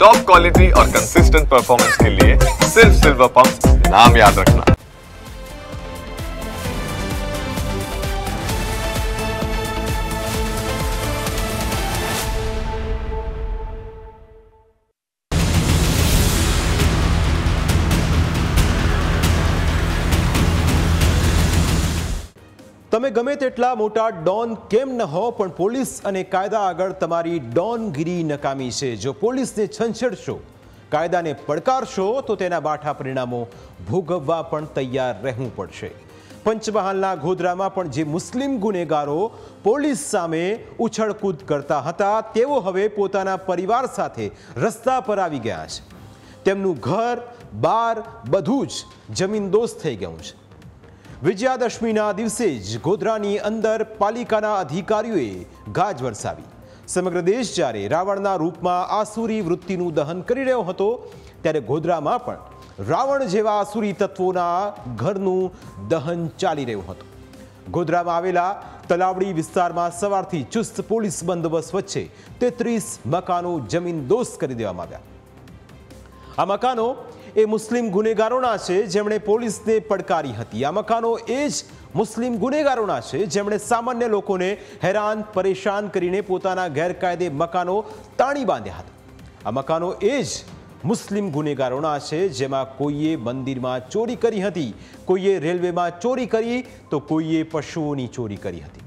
Top quality और consistent performance के लिए सिर्फ सिल्वर पंप नाम याद रखना। તમે ગમે તેટલા મોટા ડોન કેમ ન હો પણ પોલીસ અને કાયદા આગળ તમારી ડોનગીરી નકામી છે। જો પોલીસને છંછેડશો, કાયદાને પડકારશો તો તેના બાઠા પરિણામો ભોગવવા પણ તૈયાર રહેવું પડશે। પંચમહાલના ગોધરામાં પણ જે મુસ્લિમ ગુનેગારો પોલીસ સામે ઉછળકૂદ કરતા હતા તેઓ હવે પોતાના પરિવાર સાથે રસ્તા પર આવી ગયા છે। તેમનું ઘર બાર બધું જ જમીનદોસ્ત થઈ ગયું છે। વિજયાદશમીના દિવસે જ ગોધરાની અંદર પાલિકાના અધિકારીઓએ ગાજ વરસાવી। સમગ્ર દેશ જ્યારે રાવણના રૂપમાં આસુરી વૃત્તિનું દહન કરી રહ્યો હતો ત્યારે ગોધરામાં પણ રાવણ જેવા આસુરી તત્વોના ઘરનું દહન ચાલી રહ્યું હતું। ગોધરામાં આવેલા તલાવડી વિસ્તારમાં સવારથી ચુસ્ત પોલીસ બંદોબસ્ત વચ્ચે 33 મકાનો જમીનદોસ્ત કરી દેવામાં આવ્યા। આ મકાનો એ મુસ્લિમ ગુનેગારોના છે જેમણે પોલીસને પડકારી હતી। આ મકાનો એ જ મુસ્લિમ ગુનેગારોના છે જેમણે સામાન્ય લોકોને હેરાન પરેશાન કરીને પોતાના ગેરકાયદે મકાનો તાણી બાંધ્યા હતા। આ મકાનો એ જ મુસ્લિમ ગુનેગારોના છે જેમાં કોઈએ મંદિરમાં ચોરી કરી હતી, કોઈએ રેલવેમાં ચોરી કરી તો કોઈએ પશુઓની ચોરી કરી હતી।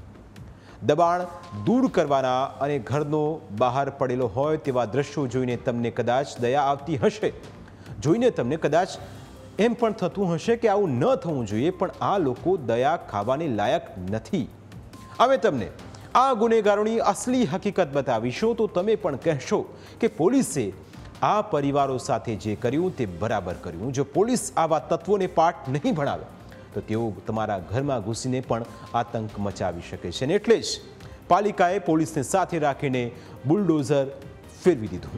દબાણ દૂર કરવાના અને ઘરનો બહાર પડેલો હોય તેવા દ્રશ્યો જોઈને તમને કદાચ દયા આવતી હશે, જોઈને તમને કદાચ એમ પણ થતું હશે કે આવું ન થવું જોઈએ, પણ આ લોકો દયા ખાવાની લાયક નથી। અમે તમને આ ગુનેગારોની અસલી હકીકત બતાવીશું તો તમે પણ કહેશો કે પોલીસે આ પરિવારો સાથે જે કર્યું તે બરાબર કર્યું। જો પોલીસ આવા તત્વોને પાઠ નહીં ભણાવે તો તેઓ તમારા ઘરમાં ઘૂસીને પણ આતંક મચાવી શકે છે। અને એટલે જ પાલિકાએ પોલીસને સાથે રાખીને બુલડોઝર ફેરવી દીધું।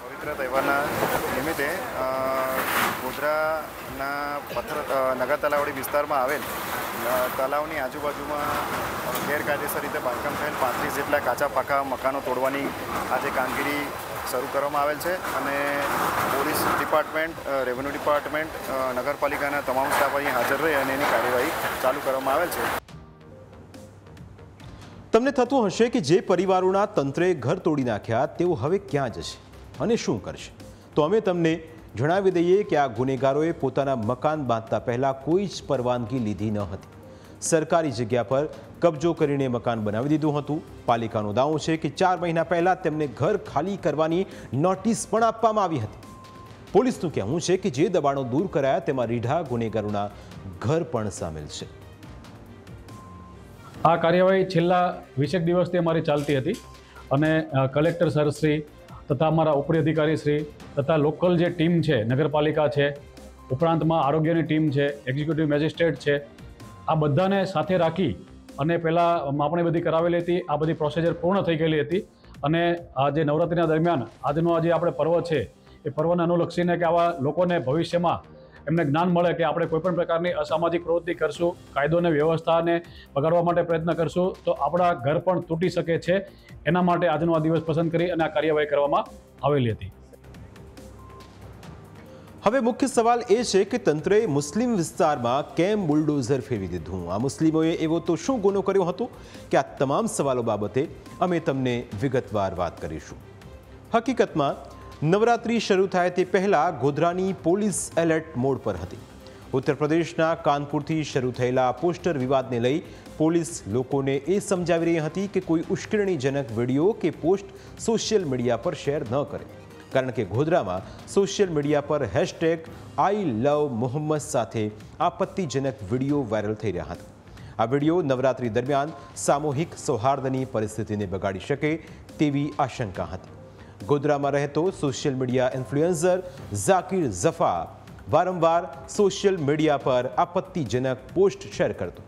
પવિત્ર તહેવારના નિમિત્તે ગોધરાના નગર તલાવડી વિસ્તારમાં આવેલ તલાવની આજુબાજુમાં ગેરકાયદેસર રીતે બાંધકામ થયેલ 35 જેટલા કાચા પાકા મકાનો તોડવાની આજે કામગીરી શરૂ કરવામાં આવેલ છે અને પોલીસ ડિપાર્ટમેન્ટ, રેવન્યુ ડિપાર્ટમેન્ટ, નગરપાલિકાના તમામ સ્ટાફ અહીં હાજર રહી અને એની કાર્યવાહી ચાલુ કરવામાં આવેલ છે। તમને થતું હશે કે જે પરિવારોના તંત્રે ઘર તોડી નાખ્યા તેઓ હવે ક્યાં જશે અને શું કરશે? તો અમે તમને જણાવી દઈએ કે આ ગુનેગારોએ પોતાના મકાન બાંધતા પહેલાં કોઈ જ પરવાનગી લીધી ન હતી। સરકારી જગ્યા પર કબજો કરીને મકાન બનાવી દીધું હતું। પાલિકાનો દાવો છે કે 4 મહિના પહેલાં તેમને ઘર ખાલી કરવાની નોટિસ પણ આપવામાં આવી હતી। પોલીસનું કહેવું છે કે જે દબાણો દૂર કરાયા તેમાં રીઢા ગુનેગારોના ઘર પણ સામેલ છે। આ કાર્યવાહી છેલ્લા 20 દિવસથી અમારી ચાલતી હતી અને કલેક્ટર સરશ્રી તથા અમારા ઉપરી અધિકારીશ્રી તથા લોકલ જે ટીમ છે, નગરપાલિકા છે, ઉપરાંતમાં આરોગ્યની ટીમ છે, એક્ઝિક્યુટિવ મેજિસ્ટ્રેટ છે, આ બધાને સાથે રાખી અને પહેલાં માપણી બધી કરાવેલી હતી। આ બધી પ્રોસિજર પૂર્ણ થઈ ગયેલી હતી અને આ જે નવરાત્રિના દરમિયાન આજનો આજે આપણે પર્વ છે એ પર્વને અનુલક્ષીને કે આવા લોકોને ભવિષ્યમાં એમને જ્ઞાન મળે કે આપણે કોઈપણ પ્રકારની અસામાજિક પ્રવૃત્તિ કરશું, કાયદો અને વ્યવસ્થાને બગાડવા માટે પ્રયત્ન કરશું તો આપણા ઘર પણ તૂટી શકે છે। એના માટે આજનો આ દિવસ પસંદ કરી અને આ કાર્યવાહી કરવામાં આવેલી હતી। હવે મુખ્ય સવાલ એ છે કે તંત્રે મુસ્લિમ વિસ્તારમાં કેમ બુલડોઝર ફેરવી દીધું? આ મુસ્લિમોએ એવો તો શું ગુનો કર્યો હતો કે આ તમામ સવાલો બાબતે અમે તમને વિગતવાર વાત કરીશું। હકીકતમાં નવરાત્રિ શરૂ થાય તે પહેલાં ગોધરાની પોલીસ એલર્ટ મોડ પર હતી। ઉત્તર પ્રદેશના કાનપુરથી શરૂ થયેલા પોસ્ટર વિવાદને લઈ પોલીસ લોકોને એ સમજાવી રહી હતી કે કોઈ ઉશ્કેરણીજનક વિડીયો કે પોસ્ટ સોશિયલ મીડિયા પર શેર ન કરે, કારણ કે ગોધરામાં સોશિયલ મીડિયા પર #I love Muhammad સાથે આપત્તિજનક વિડીયો વાયરલ થઈ રહ્યા હતા। આ વિડીયો નવરાત્રિ દરમિયાન સામૂહિક સૌહાર્દની પરિસ્થિતિને બગાડી શકે તેવી આશંકા હતી। ગોધરામાં રહેતો સોશિયલ મીડિયા ઇન્ફ્લુએન્સર ઝાકિર ઝફા વારંવાર સોશિયલ મીડિયા પર આપત્તિજનક પોસ્ટ શેર કરતો,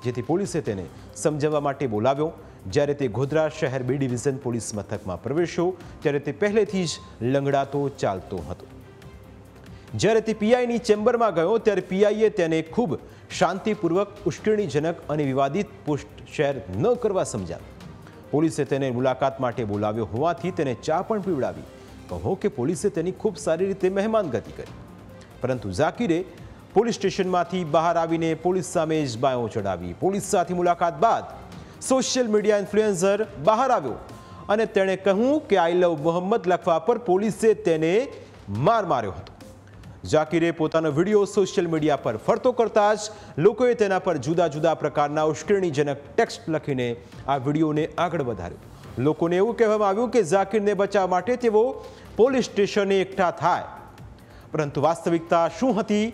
જેથી પોલીસે તેને સમજાવવા માટે બોલાવ્યો। જ્યારે તે ગોધરા શહેર B ડિવિઝન પોલીસ મથકમાં પ્રવેશ્યો ત્યારે તે પહેલેથી જ લંગડાતો ચાલતો હતો। જ્યારે તે પીઆઈની ચેમ્બરમાં ગયો ત્યારે પીઆઈએ તેને ખૂબ શાંતિપૂર્વક ઉશ્કેરણીજનક અને વિવાદિત પોસ્ટ શેર ન કરવા સમજાવી। પોલીસે તેને મુલાકાત માટે બોલાવ્યો હોવાથી તેને ચા પણ પીવડાવી. કહો કે પોલીસે તેની ખૂબ સારી રીતે મહેમાનગતિ કરી. પરંતુ ઝાકીરે પોલીસ સ્ટેશનમાંથી બહાર આવીને પોલીસ સામે જ બાયો ચડાવી. પોલીસ સાથે મુલાકાત બાદ સોશિયલ મીડિયા ઇન્ફ્લુએન્સર બહાર આવ્યો અને તેણે કહ્યું કે આઈ લવ મોહમ્મદ લખવા પર પોલીસે તેને માર માર્યો હતો. ઝાકીરે પોતાનો વિડીયો સોશિયલ મીડિયા પર ફરતો કરતા જ લોકોએ તેના પર જુદા જુદા પ્રકારના ઉશ્કેરણીજનક ટેક્સ્ટ લખીને આ વિડીયોને આગળ વધાર્યો. લોકોને એવું કહેવામાં આવ્યું કે ઝાકીરને બચાવવા માટે તેઓ પોલીસ સ્ટેશને એકઠા થાય. પરંતુ વાસ્તવિકતા શું હતી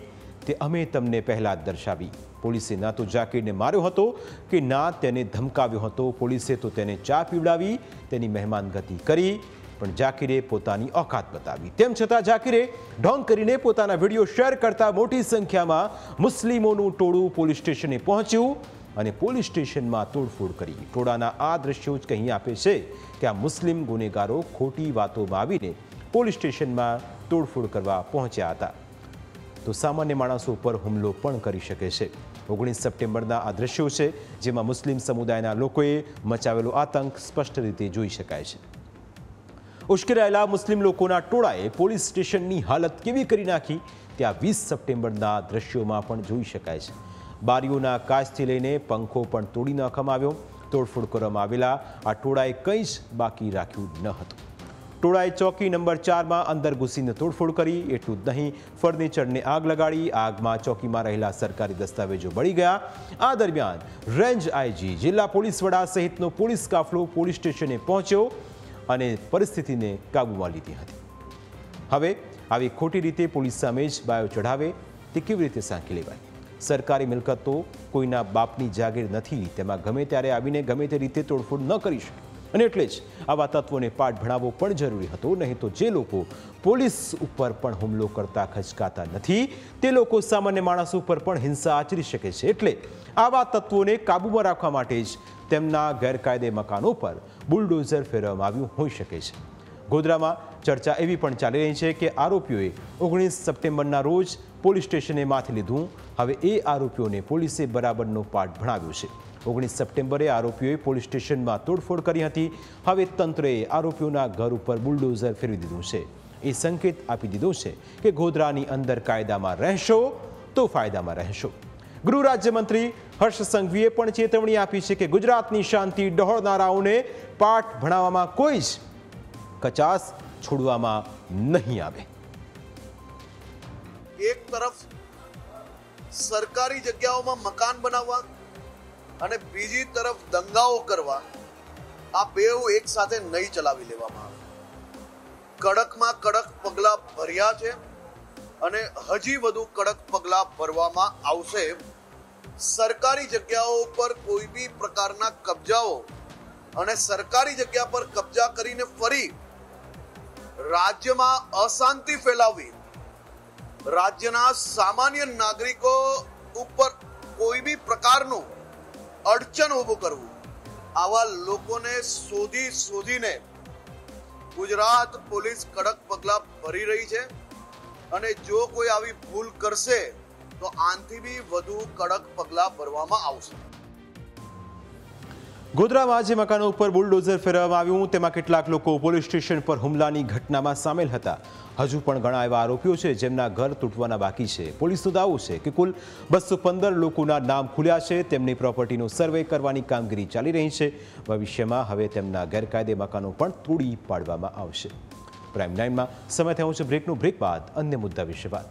તે અમે તમને પહેલા જ દર્શાવી. પોલીસે ના તો ઝાકીરને માર્યો હતો કે ના તેને ધમકાવ્યો હતો. પોલીસે તો તેને ચા પીવડાવી, તેની મહેમાનગતિ કરી, પણ ઝાકીરે પોતાની ઓકાત બતાવી. તેમ છતાં ઝાકીરે ઢોંગ કરીને પોતાના વિડીયો શેર કરતા મોટી સંખ્યામાં મુસ્લિમોનું ટોળું પોલીસ સ્ટેશને પહોંચ્યું અને પોલીસ સ્ટેશનમાં તોડફોડ કરી. ટોળાના આ દ્રશ્યો જ કહી આપે છે કે આ મુસ્લિમ ગુનેગારો ખોટી વાતોમાં આવીને પોલીસ સ્ટેશનમાં તોડફોડ કરવા પહોંચ્યા હતા તો સામાન્ય માણસો પર હુમલો પણ કરી શકે છે. 19 સપ્ટેમ્બરના આ દ્રશ્યો છે જેમાં મુસ્લિમ સમુદાયના લોકોએ મચાવેલો આતંક સ્પષ્ટ રીતે જોઈ શકાય છે. ઉશ્કેરાયેલા મુસ્લિમ લોકોના ટોળાએ પોલીસ સ્ટેશનની હાલત કેવી કરી નાખી તે આ 20 સપ્ટેમ્બરના દ્રશ્યોમાં પણ જોઈ શકાય છે. બારીઓના કાચથી લઈને પંખો પણ તોડી નાખવામાં આવ્યો. તોડફોડ કરવામાં આવેલા આ ટોળાએ કંઈ જ બાકી રાખ્યું ન હતું. ટોળાએ ચોકી નંબર 4માં અંદર ઘૂસીને તોડફોડ કરી. એટલું જ નહીં, ફર્નિચરને આગ લગાડી. આગમાં ચોકીમાં રહેલા સરકારી દસ્તાવેજો બળી ગયા. આ દરમિયાન રેન્જ આઈજી, જિલ્લા પોલીસ વડા સહિતનો પોલીસ કાફલો પોલીસ સ્ટેશને પહોંચ્યો અને પરિસ્થિતિને કાબૂમાં લીધી હતી. હવે આવી ખોટી રીતે પોલીસ સામે જ બાયો ચઢાવે તે કેવી રીતે સાંકી લેવાય? સરકારી મિલકતો કોઈના બાપની જાગીર નથી. તેમાં ગમે ત્યારે આવીને ગમે તે રીતે તોડફોડ ન કરી શકે અને એટલે જ આવા તત્વોને પાઠ ભણાવવો પણ જરૂરી હતો. નહીં તો જે લોકો પોલીસ ઉપર પણ હુમલો કરતા ખચકાતા નથી તે લોકો સામાન્ય માણસ ઉપર પણ હિંસા આચરી શકે છે. એટલે આવા તત્વોને કાબૂમાં રાખવા માટે જ તેમના ગેરકાયદે મકાનો પર બુલડોઝર ફેરવવામાં આવ્યું હોઈ શકે છે. ગોધરામાં ચર્ચા એવી પણ ચાલી રહી છે કે આરોપીઓએ 19 સપ્ટેમ્બરના રોજ પોલીસ સ્ટેશને માથે લીધું. હવે એ આરોપીઓને પોલીસે બરાબરનો પાઠ ભણાવ્યો છે. 19 સપ્ટેમ્બરે આરોપીઓએ પોલીસ સ્ટેશનમાં તોડફોડ કરી હતી. હવે તંત્રએ આરોપીઓના ઘર ઉપર બુલડોઝર ફેરવી દીધું છે. એ સંકેત આપી દીધો છે કે ગોધરાની અંદર કાયદામાં રહેશો તો ફાયદામાં રહેશો. ગૃહ રાજ્યમંત્રી હર્ષ સંઘવીએ પણ ચેતવણી આપી છે કે ગુજરાતની શાંતિ ડહોળનારાઓને પાઠ ભણાવવામાં કોઈ જ કચાસ છોડવામાં નહીં આવે. એક તરફ સરકારી જગ્યાઓમાં મકાન બનાવવા અને બીજી તરફ દંગાઓ કરવા, આ બેઉ એક સાથે નહીં ચલાવી લેવામાં આવે. કડકમાં કડક પગલાં ભર્યા છે અને હજી વધુ કડક પગલાં ભરવામાં આવશે. સરકારી જગ્યાઓ પર કોઈ બી પ્રકારના કબજાઓ અને સરકારી જગ્યા પર કબજા કરીને ફરી રાજ્યમાં અશાંતિ ફેલાવવી, રાજ્યના સામાન્ય નાગરિકો ઉપર કોઈ બી પ્રકારનું અડચણ ઊભું કરવું, આવા લોકોને શોધીને ગુજરાત પોલીસ કડક પગલાં ભરી રહી છે. અને જો કોઈ આવી ભૂલ કરશે તો આનાથી બી વધુ કડક પગલાં ભરવામાં આવશે. ગોધરામાં જે મકાનો ઉપર બુલડોઝર ફેરવવામાં આવ્યું તેમાં કેટલાક લોકો પોલીસ સ્ટેશન પર હુમલાની ઘટનામાં સામેલ હતા. હજુ પણ ઘણા એવા આરોપીઓ છે જેમના ઘર તૂટવાના બાકી છે. પોલીસનો દાવો છે કે કુલ 215 લોકોના નામ ખુલ્યા છે. તેમની પ્રોપર્ટીનો સર્વે કરવાની કામગીરી ચાલી રહી છે. ભવિષ્યમાં હવે તેમના ગેરકાયદે મકાનો પણ તોડી પાડવામાં આવશે. પ્રાઇમ 9માં સમય થયો છે બ્રેકનો. બ્રેક બાદ અન્ય મુદ્દા વિશે વાત.